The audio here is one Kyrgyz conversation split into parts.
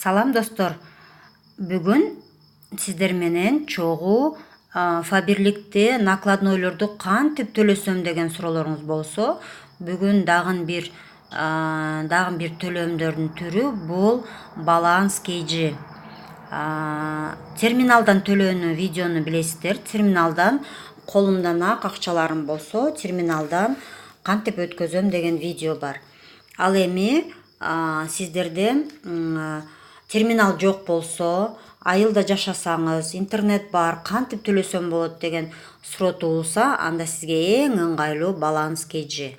Салам достор. Бүгүн сиздер менен чогуу фаберликте накладнойлорду кантип төлөсөм деген суроолоруңуз болсо, бүгүн дагы бир төлөмдөрдүн түрү бул баланс KG. Терминалдан төлөөнү видеону билесиздер. Терминалдан колумдан акчаларым болсо, терминалдан кантип өткөзөм деген видео бар. Ал эми сиздерде терминал жок болсо, айылда жашасаңыз, интернет бар, кантип төлөсөм болот деген суроо туулса, анда сизге эң ыңгайлуу баланс KG.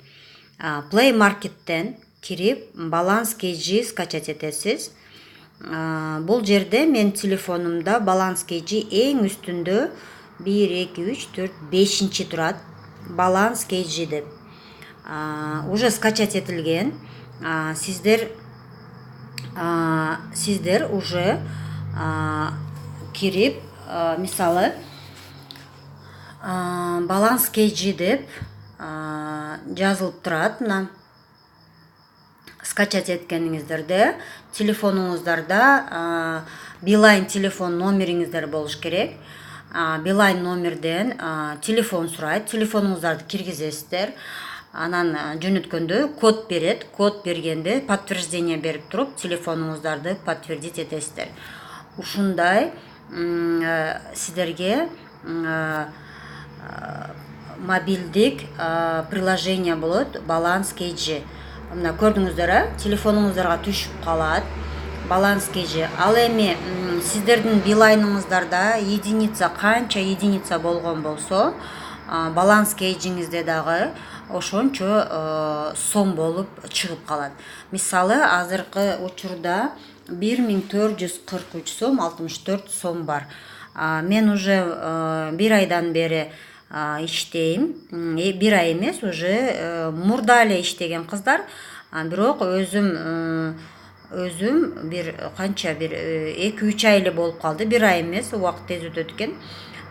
Play Market'тен кирип, баланс KG скачать этесиз. Бул жерде мен телефонумда баланс KG эң үстүндө 1, 2, 3, 4, 5 турат. Баланс KG деп. Уже скачать этилген. Сиздер уже кирип, мисалы, баланс KG деп жазылып турат. Мына скачать эткениңиздерде телефонуңуздарда Билайн телефон номериңиздер болуш керек. Билайн номерден телефон сурайт, телефонуңуздарды киргизесиздер. Анан жөнөткөндө код берет, код бергенде подтверждение берип туруп, телефонуңуздарды подтвердить этесиздер. Ушундай сиздерге мобилдик приложение болот, баланс KG. Мына көрдүңүздөр, телефонуңуздарга түшүп калат баланс KG. Ал эми сиздердин билайныңыздарда единица, канча единица болгон болсо, баланс KG'ңизде дагы ошончо сом болуп чыгып калат. Мисалы, азыркы учурда 1443 сом 64 сом бар. Мен уже бир айдан бери иштейм. Бир ай эмес, уже мурда эле иштеген кыздар. Бирок өзүм бир 2-3 ай эле болуп калды. Бир ай эмес, убакыт тез өтөт экен.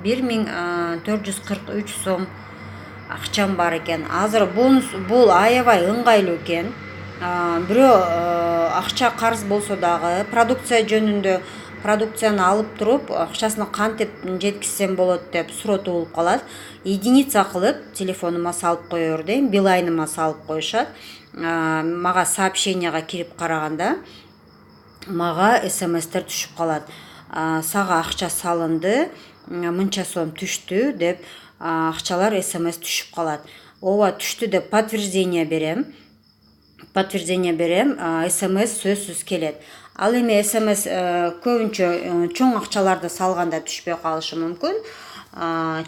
1443 сом акчам бар экен. Азыр бул аябай ыңгайлуу экен. Бирөө акча карыз болсо дагы, продукция жөнүндө продукцияны алып туруп, акчасын кантип жеткизсем болот деп суроо туулуп калат. Единица кылып телефонума салып коёр дейм, билайныма салып коюшат. Мага сообщенияга кирип караганда, мага смстер түшүп калат. Сага акча салынды, мынча сом түштү деп акчалар смс түшүп калат. Ооба, түштү деп подтверждение берем. смс сөзсүз келет. Ал эми смс көбүнчө чоң акчаларды салганда түшпөй калышы мүмкүн.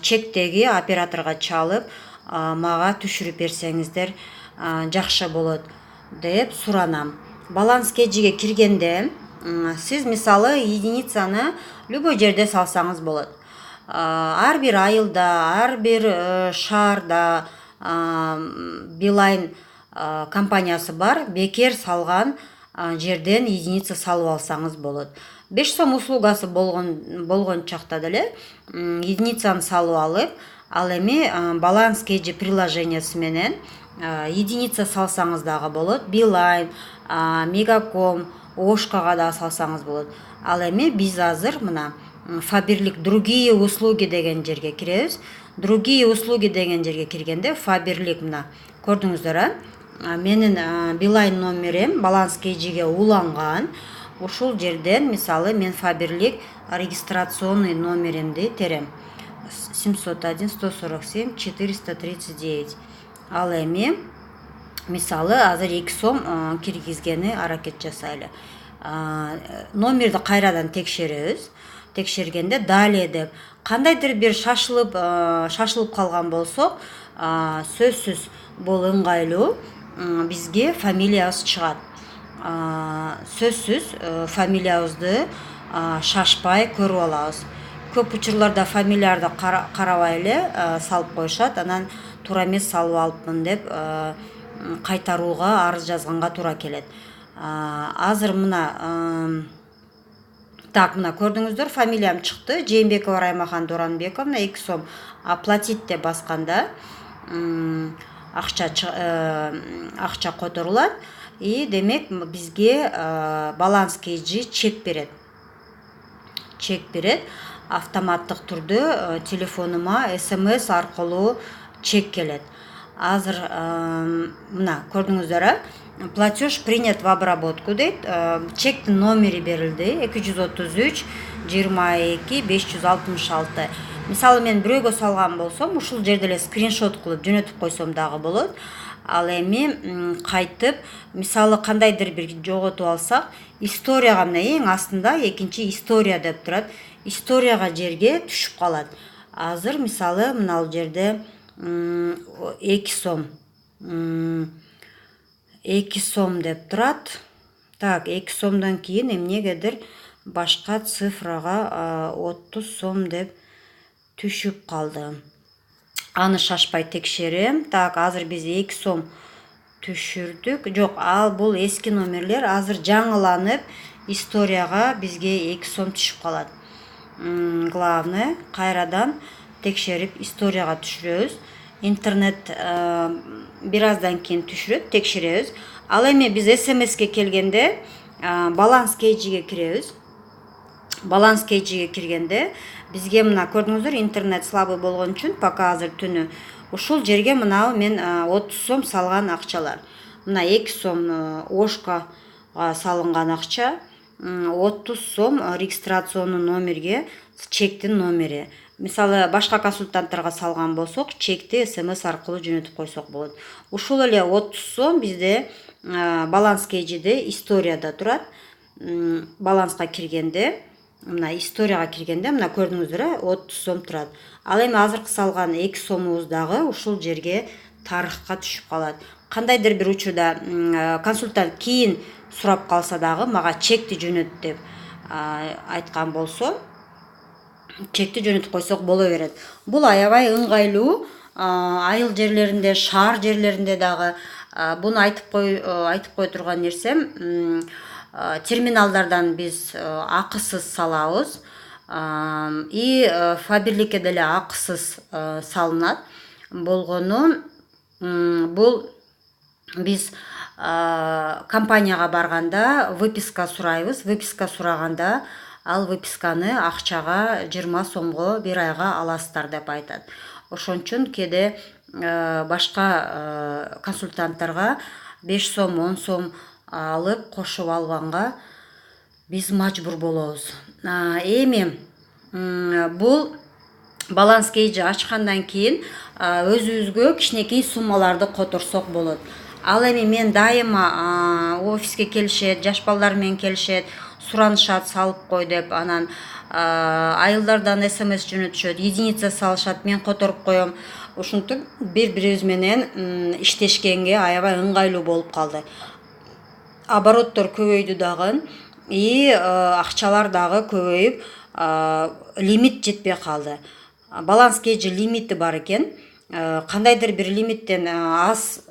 Чектеги операторго чалып, мага түшүрүп берсеңиздер жакшы болот деп суранам. Баланс KG'ге киргенде сиз мисалы единицаны любой жерде салсаңыз болот. Ар бир айылда, ар бир шаарда Билайн компаниясы бар, бекер салган жерден единица салып алсаңыз болот. 5 сом услугасы болгон чакта деле единицаны салып алып, ал эми баланс KG приложениясы менен единица салсаңыз дагы болот. Билайн, Мегаком, Ошкага да салсаңыз болот. Ал эми биз азыр мына Фаберлик другие услуги деген жерге киребиз. Другие услуги деген жерге киргенде Фаберлик мына көрдүңүздөр, менин Билайн номерим баланс KG'ге уланган. Ушул жерден мисалы мен Фаберлик регистрационный номеримди терем. 701 147 439. Ал эми мисалы азыр 2 сом киргизгени аракет жасайлы. Номерди кайрадан текшеребиз. Текшергенде далее деп кандайдыр бир шашылып калган болсок, сөзсүз бул ыңгайлуу, бизге фамилиябыз чыгат. Сөзсүз фамилиябызды шашпай көрүп алабыз. Көп учурларда фамилияларды карабай эле салып коюшат, анан туура эмес салып алыпмын деп кайтарууга, арыз жазганга туура келет. Азыр мына мына көрдүңүздөр, фамилиям чыкты. Жээнбекова Раймахан Доронбековна, 2 сом оплатить деп басканда акча которулат. и демек бизге баланс KG чек берет автоматтык түрдө телефонума смс аркылуу чек келет. Азыр мына көрдүңүздөр, платеж принят в обработку дейт. Чектин номери берилди 233 22 566. Мисалы мен бирөөгө салган болсом, ушул жерде эле скриншот кылып жөнөтүп койсом дагы болот. Ал эми кайтып, мисалы кандайдыр бир жоготуп алсак, историяга мына эң астында экинчи история деп турат. Историяга жерге түшүп калат. Азыр мисалы мына жерде 2 сом 2 сом деп турат. Так, 2 сомдон кийин эмнегедир башка цифрага 30 сом деп түшүп калды. Аны шашпай текшерем. Так, азыр биз 2 сом түшүрдүк. Жок, ал бул эски номерлер. Азыр жаңыланып историяга бизге 2 сом түшүп калат. Главное, кайрадан текшерип историяга түшүрөбүз. Интернет бир аздан кийин түшүрөт, текшеребиз. Ал эми биз смске келгенде баланс KGге киребиз. Баланс KGге киргенде бизге мына көрдүңүздөр, интернет слабый болгон үчүн пока азыр түнү ушул жерге мына мен 30 сом салган акчалар. Мына 2 сом ошко салынган акча, 30 сом регистрационный номерге, чектин номери. Мисалы башка консультанттарга салган болсок, чекти смс аркылуу жөнөтүп койсок болот. Ушул эле 30 сом бизде баланс KGде историяда турат. Баланска киргенде, мына историяга киргенде мына көрдүңүздөр, 30 сом турат. Ал эми азыркы салган 2 сомубуз дагы ушул жерге тарыхка түшүп калат. Кандайдыр бир учурда консультант кийин сурап калса дагы, мага чекти жөнөт деп айткан болсо, чекти жөнөтүп койсок боло берет. Бул аябай ыңгайлуу. Айыл жерлеринде, шаар жерлеринде дагы буну айтып кой турган нерсем, терминалдардан биз акысыз салабыз. И фабирликке деле акысыз салынат. Болгону бул биз компанияга барганда выписка сурайбыз. Выписка сураганда ал выписканы акчага 20 сомго бир айга аласыздар деп айтат. Ошон үчүн кээде башка консультанттарга 5 сом, 10 сом алып кошуп алганга биз мажбур болобуз. Эми бул баланс KG ачкандан кийин өзүбүзгө кичинекей суммаларды которсок болот. Ал эми мен дайыма офиске келишет, жаш балдар менен келишет, суранышат салып кой деп, анан айылдардан смс жөнөтүшөт, единица салышат, мен которуп коем. Ушинтип бири-бирибиз менен иштешкенге аябай ыңгайлуу болуп калды. Обороттор көбөйдү дагы, и акчалар дагы көбөйүп, лимит жетпей калды. Баланс KG лимити бар экен. Кандайдыр бир лимиттен аз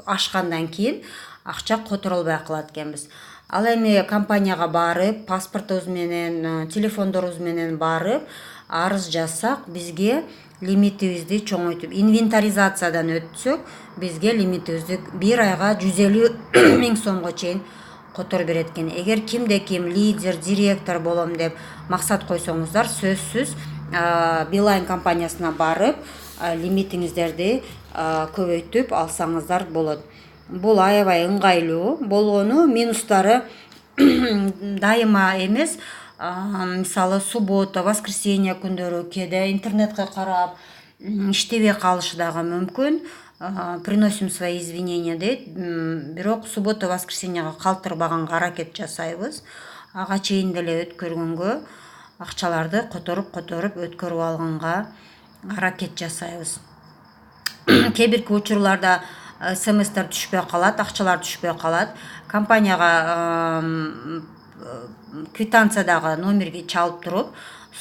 ашкандан кийин акча которулбай калат экенбиз. Ал эми компанияга барып, паспортубуз менен, телефондорубуз менен барып, арыз жазсак, бизге лимитибизди чоңойтуп, инвентаризациядан өтсөк, бизге лимитибизди бир айга 150 000 сомго чейин которуп берет экен. Эгер кимде ким лидер, директор болом деп максат койсоңуздар, сөзсүз Билайн компаниясына барып, лимитиңиздерди көбөйтүп алсаңыздар болот. Бул аябай ыңгайлуу болгону, минустары дайыма эмес, мисалы суббота, воскресенье күндөрү кээде интернетке карап иштебей калышы дагы мүмкүн. Приносим свои извинения дейт. Бирок суббота, воскресеньега калтырбаганга аракет жасайбыз. Ага чейин деле өткөргөнгө, акчаларды которуп өткөрүп алганга аракет жасайбыз. Кээ бирки учурларда смстер түшпөй калат, акчалар түшпөй калат. Компанияга квитанциядагы номерге чалып туруп,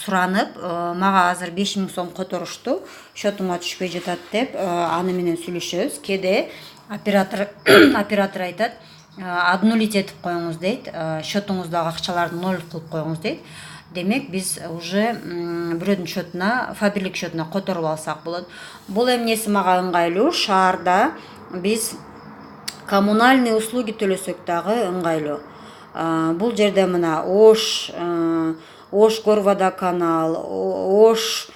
суранып, мага азыр 5000 сом которушту, счетума түшпөй жатат деп, аны менен сүйлөшөбүз. Кээде оператор айтат, обнулить этип коюңуз дейт, счетуңуздагы акчаларды 0 кылып коюңуз дейт. Демек биз уже бирөөдүн счетуна, фабирлик счетуна которуп алсак болот. Бул эмнеси мага ыңгайлуу? Шаарда биз коммунальный услуги төлөсөк дагы ыңгайлуу. Бул жерде мына Ош, Ош горводоканал, Ош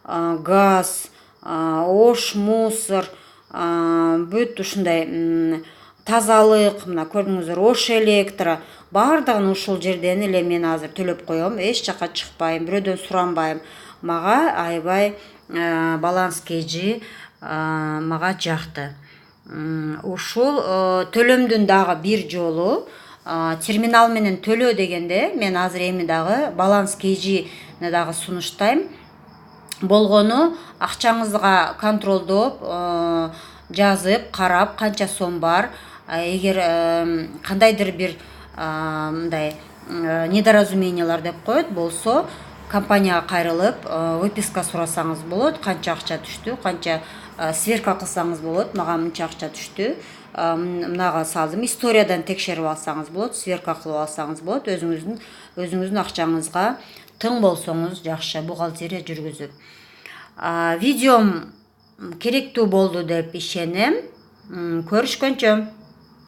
газ, Ош мусор, бүт ушундай тазалык, мына көрдүңүздөр, Ош электро баардыгын ушул жерден эле мен азыр төлөп коем. Эч жака чыкпайм, бирөөдөн суранбайм. Мага аябай баланс KG мага жакты. Ушул төлөмдүн дагы бир жолу терминал менен төлөө дегенде мен азыр эми дагы баланс KG'ни дагы сунуштайм. Болгону акчаңызга контролдоп жазып карап канча сом бар. Эгер кандайдыр бир мындай недоразумениялар деп коет болсо, компанияга кайрылып выписка сурасаңыз болот. Канча акча түштү, канча сверка кылсаңыз болот. Мага мынча акча түштү, мынага салдым. Историядан текшерип алсаңыз болот, сверка кылып алсаңыз болот. Өзүңүздүн акчаңызга тың болсоңуз жакшы бухгалтерия жүргүзүп. Видеом керектүү болду деп ишенем. Көрүшкөнчө.